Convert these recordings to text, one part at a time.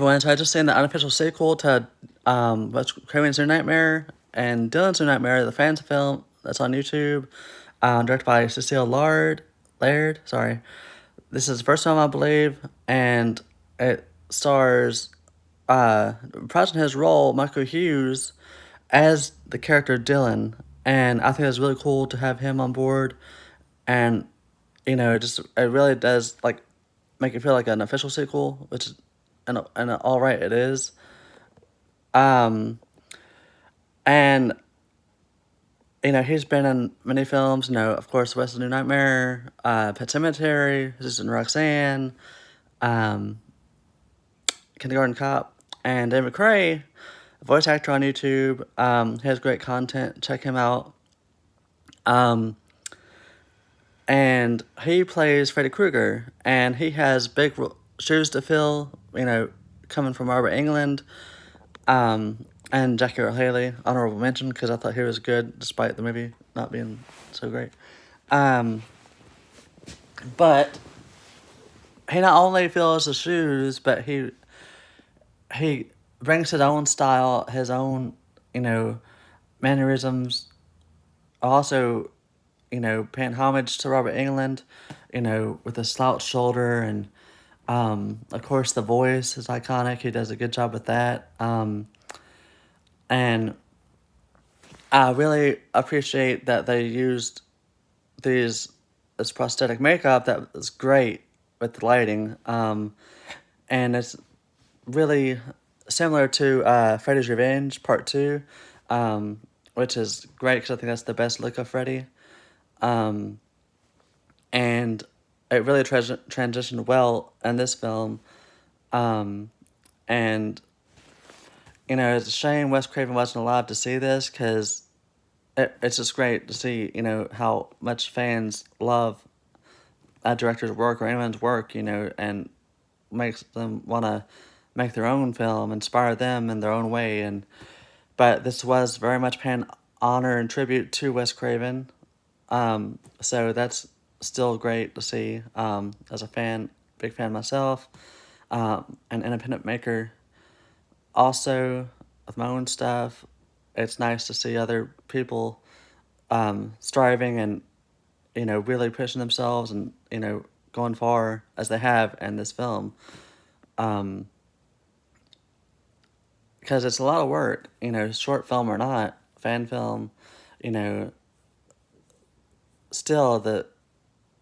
everyone. So I just seen the unofficial sequel to what's Cravens New Nightmare and Dylan's New Nightmare, the fans film that's on YouTube, directed by Cecil Laird. Sorry, this is the first film I believe, and it stars reprising his role, Michael Hughes, as the character Dylan, and I think it's really cool to have him on board, and it really does like make it feel like an official sequel, which is and all right it is. Um, and he's been in many films. Of course, West New Nightmare, Pet Cemetery, Susan Roxanne, um, Kindergarten Cop, and David McRae, a voice actor on YouTube. He has great content. Check him out. Um, and he plays Freddy Krueger, and he has big shoes to fill. Coming from Robert England. And Jackie Earle Haley, honorable mention, because I thought he was good despite the movie not being so great. Um, but he not only fills the shoes, but he brings his own style, his own mannerisms. Also, paying homage to Robert England, with a slouched shoulder and of course the voice is iconic. He does a good job with that. And I really appreciate that they used this prosthetic makeup that was great with the lighting. And it's really similar to Freddy's Revenge Part 2, which is great because I think that's the best look of Freddy. Um, and it really transitioned well in this film. Um, and, it's a shame Wes Craven wasn't alive to see this because it's just great to see, how much fans love a director's work or anyone's work, and makes them want to make their own film, inspire them in their own way. But this was very much paying honor and tribute to Wes Craven. So that's still great to see, as a fan, big fan myself, an independent maker. Also, with my own stuff, it's nice to see other people striving and really pushing themselves and going far as they have in this film, because it's a lot of work. Short film or not, fan film, you know, still the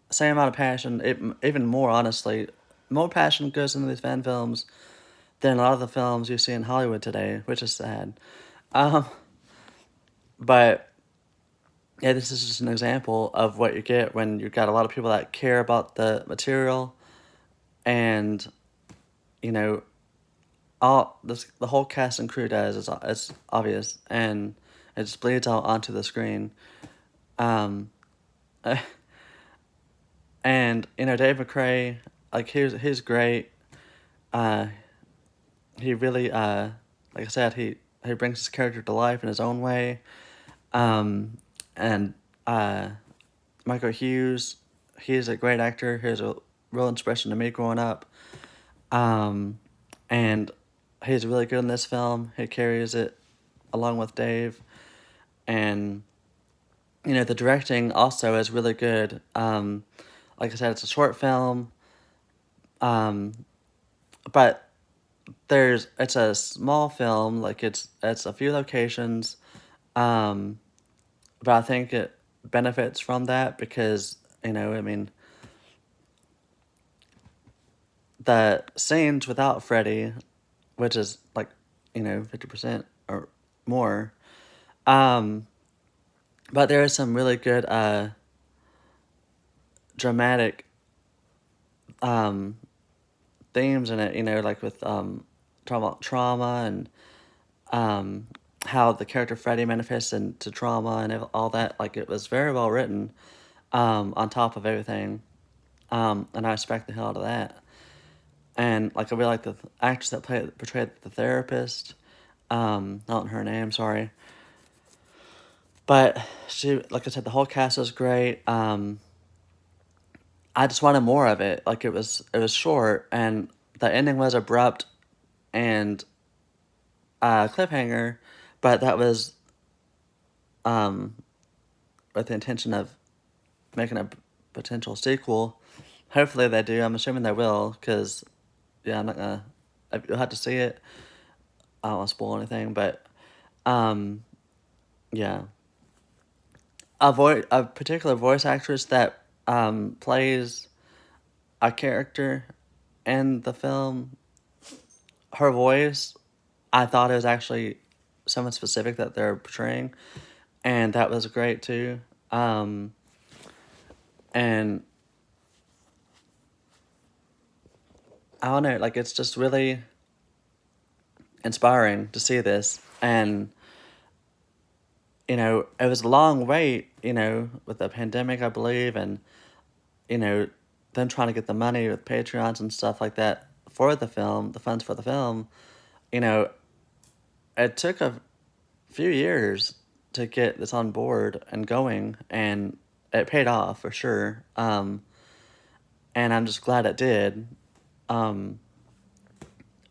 same amount of passion, even more honestly, more passion goes into these fan films than a lot of the films you see in Hollywood today, which is sad. Um, but yeah, this is just an example of what you get when you've got a lot of people that care about the material, and you know the whole cast and crew does. It's obvious, and it just bleeds out onto the screen. Um, and Dave McRae, like he's great. Uh, he really like I said, he brings his character to life in his own way. And Michael Hughes, he's a great actor. He's a real inspiration to me growing up. And he's really good in this film. He carries it along with Dave. And, the directing also is really good. Like I said, it's a short film. But it's a small film. Like it's a few locations. But I think it benefits from that because, I mean, the scenes without Freddy, which is like, 50% or more. But there is some really good dramatic themes in it, like with trauma and how the character Freddy manifests into trauma and all that. Like it was very well written, on top of everything. And I respect the hell out of that. And like I really like the actress that portrayed the therapist. Not her name, sorry. But she, like I said, the whole cast was great. I just wanted more of it. Like it was short, and the ending was abrupt, and cliffhanger, but that was um, with the intention of making a potential sequel. Hopefully they do. I'm assuming they will, because yeah, I'm not gonna. You'll have to see it. I don't want to spoil anything, but um, yeah, a particular voice actress that plays a character in the film. Her voice, I thought it was actually someone specific that they're portraying, and that was great too. And I don't know, like it's just really inspiring to see this, and it was a long wait, with the pandemic, I believe, and you know, them trying to get the money with Patreons and stuff like that for the film, the funds for the film. You know, it took a few years to get this on board and going, and it paid off for sure. And I'm just glad it did. Um,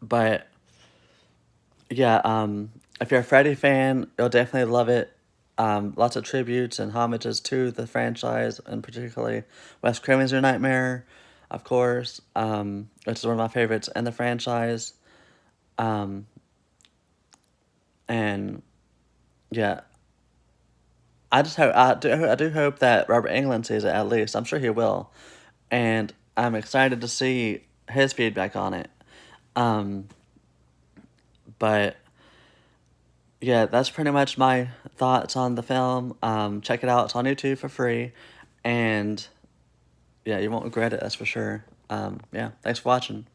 but yeah, if you're a Freddy fan, you'll definitely love it. Lots of tributes and homages to the franchise, and particularly Wes Craven's Your Nightmare, of course, which is one of my favorites in the franchise. Um, and yeah, I do hope that Robert Englund sees it at least. I'm sure he will, and I'm excited to see his feedback on it. Um, but yeah, that's pretty much my thoughts on the film. Check it out. It's on YouTube for free, and yeah, you won't regret it. That's for sure. Yeah, thanks for watching.